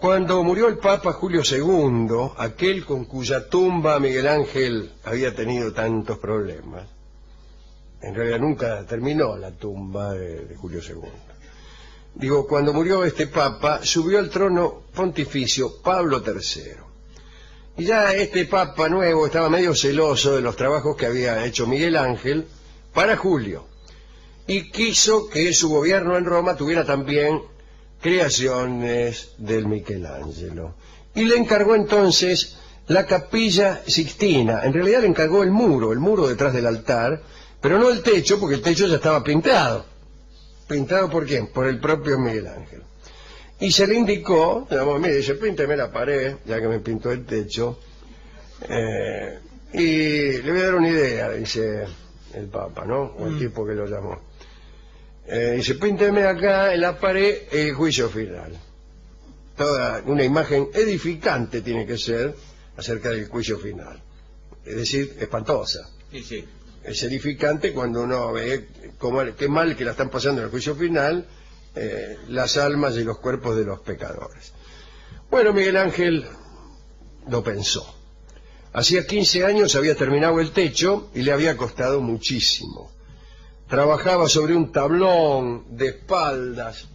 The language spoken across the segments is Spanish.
Cuando murió el Papa Julio II, aquel con cuya tumba Miguel Ángel había tenido tantos problemas, en realidad nunca terminó la tumba de Julio II. Digo, cuando murió este Papa, subió al trono pontificio Pablo III. Y ya este Papa nuevo estaba medio celoso de los trabajos que había hecho Miguel Ángel para Julio. Y quiso que su gobierno en Roma tuviera también creaciones del Michelangelo. Y le encargó entonces la Capilla Sixtina. En realidad le encargó el muro detrás del altar, pero no el techo, porque el techo ya estaba pintado. ¿Pintado por quién? Por el propio Miguel Ángel. Y se le indicó, mire, dice, pínteme la pared, ya que me pintó el techo, y le voy a dar una idea, dice el Papa, ¿no? O el tipo que lo llamó. Dice, pínteme acá en la pared el juicio final. Toda una imagen edificante tiene que ser acerca del juicio final. Es decir, espantosa. Sí, sí. Es edificante cuando uno ve qué mal que la están pasando en el juicio final las almas y los cuerpos de los pecadores. Bueno, Miguel Ángel lo pensó. Hacía 15 años había terminado el techo y le había costado muchísimo. Trabajaba sobre un tablón de espaldas,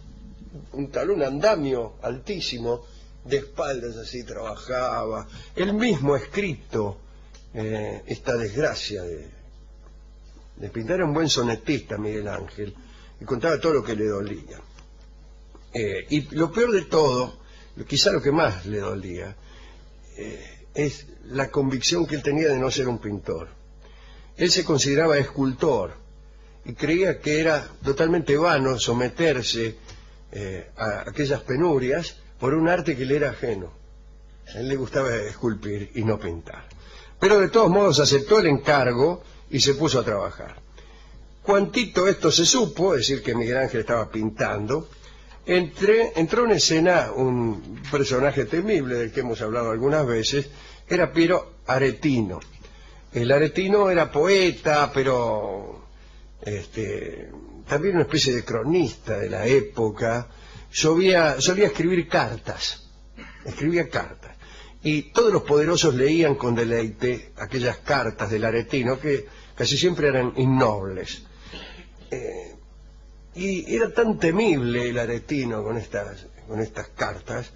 un andamio altísimo, de espaldas así trabajaba. Él mismo ha escrito esta desgracia de pintar. Era un buen sonetista Miguel Ángel y contaba todo lo que le dolía. Y lo peor de todo, quizá lo que más le dolía, es la convicción que él tenía de no ser un pintor. Él se consideraba escultor y creía que era totalmente vano someterse a aquellas penurias por un arte que le era ajeno. A él le gustaba esculpir y no pintar. Pero de todos modos aceptó el encargo y se puso a trabajar. Cuantito esto se supo, es decir, que Miguel Ángel estaba pintando, entró en escena un personaje temible del que hemos hablado algunas veces, era Piero Aretino. El Aretino era poeta, pero también una especie de cronista de la época. Solía escribir cartas, escribía cartas. Y todos los poderosos leían con deleite aquellas cartas del Aretino, que casi siempre eran innobles. Y era tan temible el Aretino con estas cartas,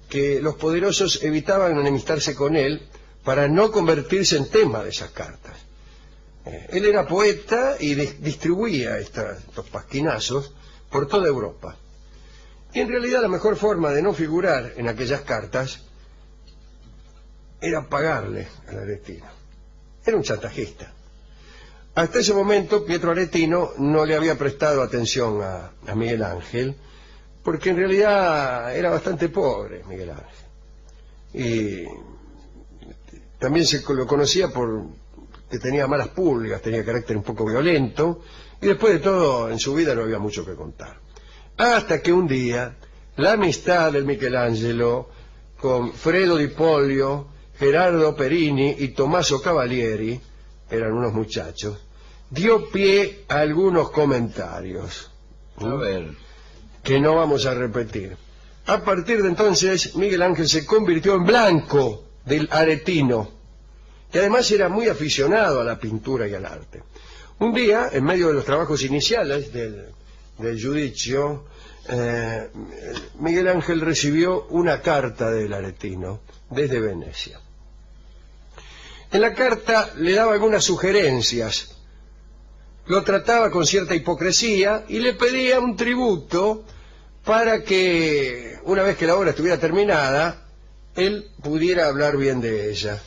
que los poderosos evitaban enemistarse con él para no convertirse en tema de esas cartas. Él era poeta y distribuía estos pasquinazos por toda Europa. Y en realidad la mejor forma de no figurar en aquellas cartas era pagarle al Aretino. Era un chantajista. Hasta ese momento Pietro Aretino no le había prestado atención a Miguel Ángel, porque en realidad era bastante pobre Miguel Ángel. Y también lo conocía por que tenía malas pulgas, tenía carácter un poco violento, y después de todo en su vida no había mucho que contar. Hasta que un día la amistad del Michelangelo con Fredo Di Pollio, Gerardo Perini y Tommaso Cavalieri, eran unos muchachos, dio pie a algunos comentarios. A ver. Que no vamos a repetir. A partir de entonces, Miguel Ángel se convirtió en blanco del Aretino, que además era muy aficionado a la pintura y al arte. Un día, en medio de los trabajos iniciales del judicio, Miguel Ángel recibió una carta del Aretino desde Venecia. En la carta le daba algunas sugerencias, lo trataba con cierta hipocresía y le pedía un tributo para que, una vez que la obra estuviera terminada, él pudiera hablar bien de ella.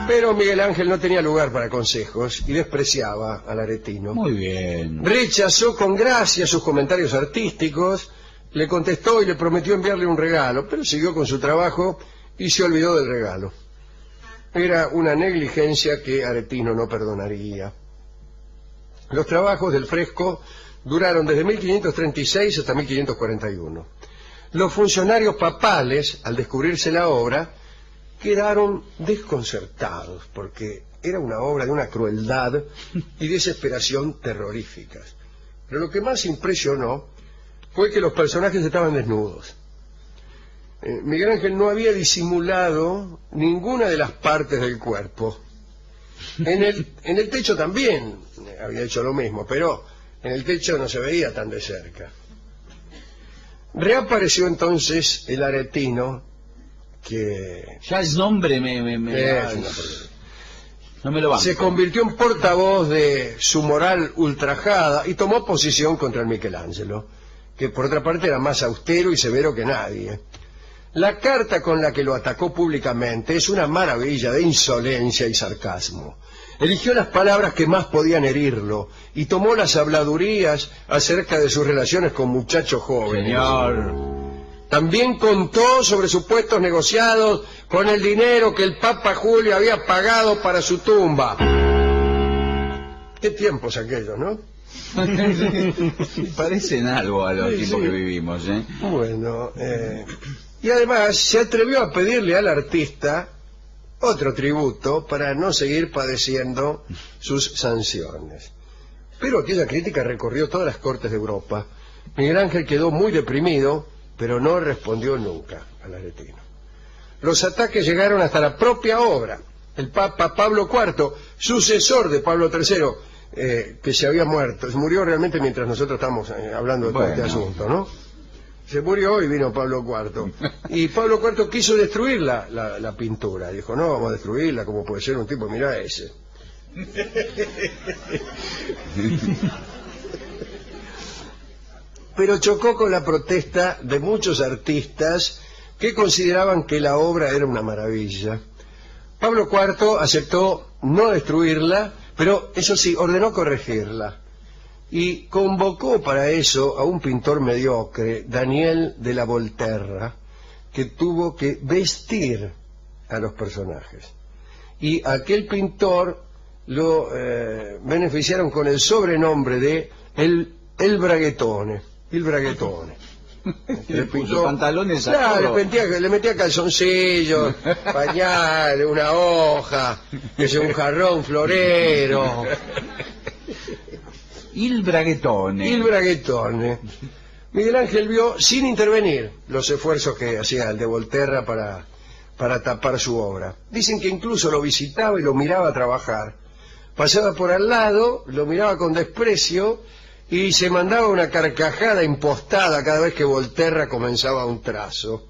Pero Miguel Ángel no tenía lugar para consejos y despreciaba al Aretino. Muy bien. Rechazó con gracia sus comentarios artísticos, le contestó y le prometió enviarle un regalo, pero siguió con su trabajo y se olvidó del regalo. Era una negligencia que Aretino no perdonaría. Los trabajos del fresco duraron desde 1536 hasta 1541. Los funcionarios papales, al descubrirse la obra, quedaron desconcertados, porque era una obra de una crueldad y desesperación terroríficas. Pero lo que más impresionó fue que los personajes estaban desnudos. Miguel Ángel no había disimulado ninguna de las partes del cuerpo. En el techo también había hecho lo mismo, pero en el techo no se veía tan de cerca. Reapareció entonces el aretino, que Ya el nombre no me lo banco. se convirtió en portavoz de su moral ultrajada y tomó posición contra el Michelangelo, que por otra parte era más austero y severo que nadie. La carta con la que lo atacó públicamente es una maravilla de insolencia y sarcasmo. Eligió las palabras que más podían herirlo y tomó las habladurías acerca de sus relaciones con muchachos jóvenes. Señor. También contó sobre supuestos negociados con el dinero que el Papa Julio había pagado para su tumba. Qué tiempos aquellos, ¿no? Parecen algo a los Sí, tiempos sí. que vivimos, ¿eh? Bueno, y además se atrevió a pedirle al artista otro tributo para no seguir padeciendo sus sanciones. Pero aquella crítica recorrió todas las cortes de Europa. Miguel Ángel quedó muy deprimido, pero no respondió nunca al aretino. Los ataques llegaron hasta la propia obra. El Papa Pablo IV, sucesor de Pablo III, que se había muerto, se murió realmente mientras nosotros estamos hablando de todo este asunto, ¿no? Se murió y vino Pablo IV. Y Pablo IV quiso destruir la pintura. Dijo, no, vamos a destruirla, como puede ser un tipo, mirá ese. Pero chocó con la protesta de muchos artistas que consideraban que la obra era una maravilla. Pablo IV aceptó no destruirla, pero eso sí, ordenó corregirla. Y convocó para eso a un pintor mediocre, Daniel de la Volterra, que tuvo que vestir a los personajes. Y aquel pintor lo beneficiaron con el sobrenombre de el Braguetone. El Braguetone. Le puso pantalones a Claro, todo. le metía calzoncillos, pañales, una hoja, un jarrón florero. Il Braguetone. Il Braguetone. Miguel Ángel vio sin intervenir los esfuerzos que hacía el de Volterra para tapar su obra. Dicen que incluso lo visitaba y lo miraba trabajar. Pasaba por al lado, lo miraba con desprecio y se mandaba una carcajada impostada cada vez que Volterra comenzaba un trazo.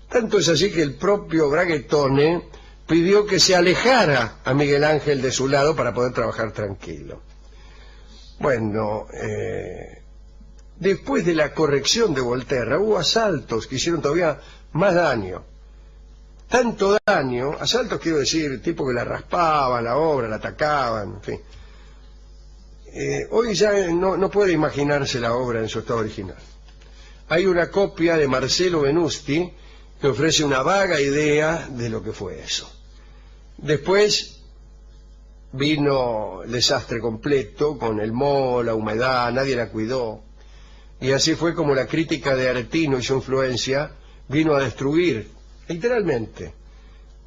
Tanto es así que el propio Braguetone pidió que se alejara a Miguel Ángel de su lado para poder trabajar tranquilo. Bueno, después de la corrección de Volterra hubo asaltos que hicieron todavía más daño. Tanto daño, asaltos quiero decir, tipo que la raspaban, la obra, la atacaban, en fin. Hoy ya no puede imaginarse la obra en su estado original. Hay una copia de Marcelo Venusti que ofrece una vaga idea de lo que fue eso. Después vino el desastre completo, con el moho, la humedad, nadie la cuidó. Y así fue como la crítica de Aretino y su influencia vino a destruir, literalmente,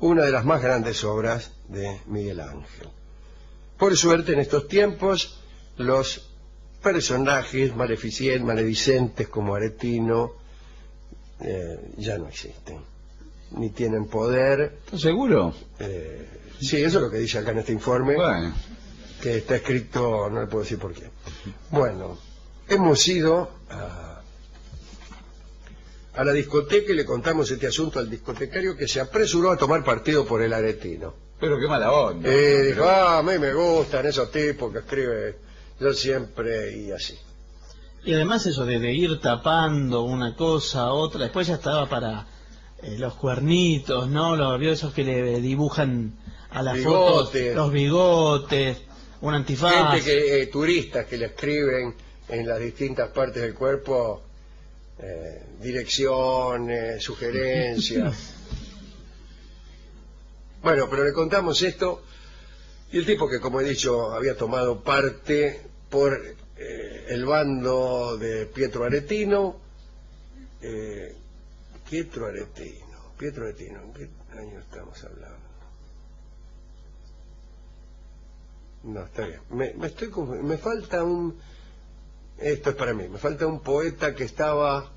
una de las más grandes obras de Miguel Ángel. Por suerte, en estos tiempos, los personajes maledicentes como Aretino ya no existen, ni tienen poder. ¿Estás seguro? Sí, eso es lo que dice acá en este informe, Bueno. que está escrito, no le puedo decir por qué. Bueno, hemos ido a la discoteca y le contamos este asunto al discotecario, que se apresuró a tomar partido por el aretino. Pero qué mala onda. Dijo, a mí me gustan esos tipos que escriben yo siempre y así. Y además eso de ir tapando una cosa a otra, después ya estaba para los cuernitos, ¿no? Los esos que le dibujan a las fotos, Bigotes. los bigotes, un antifaz. Gente turistas que le escriben en las distintas partes del cuerpo direcciones, sugerencias. Bueno, pero le contamos esto, y el tipo, que como he dicho había tomado parte por el bando de Pietro Aretino, Pietro Aretino, ¿en qué año estamos hablando? No, está bien, me falta un esto es para mí. Me falta un poeta que estaba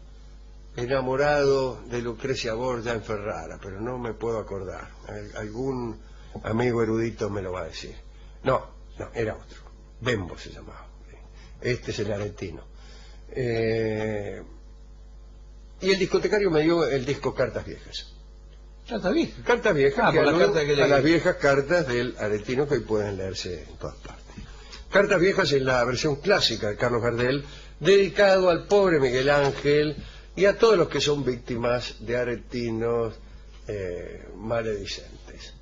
enamorado de Lucrecia Borgia en Ferrara, pero no me puedo acordar. Algún amigo erudito me lo va a decir. No, era otro. Bembo se llamaba. Este es el aretino. Y el discotecario me dio el disco Cartas Viejas. ¿Cartas Viejas? Cartas Viejas, que por la alude carta que a leí. las viejas cartas del aretino que hoy pueden leerse en todas partes. Cartas Viejas es la versión clásica de Carlos Gardel, dedicado al pobre Miguel Ángel y a todos los que son víctimas de aretinos maledicentes.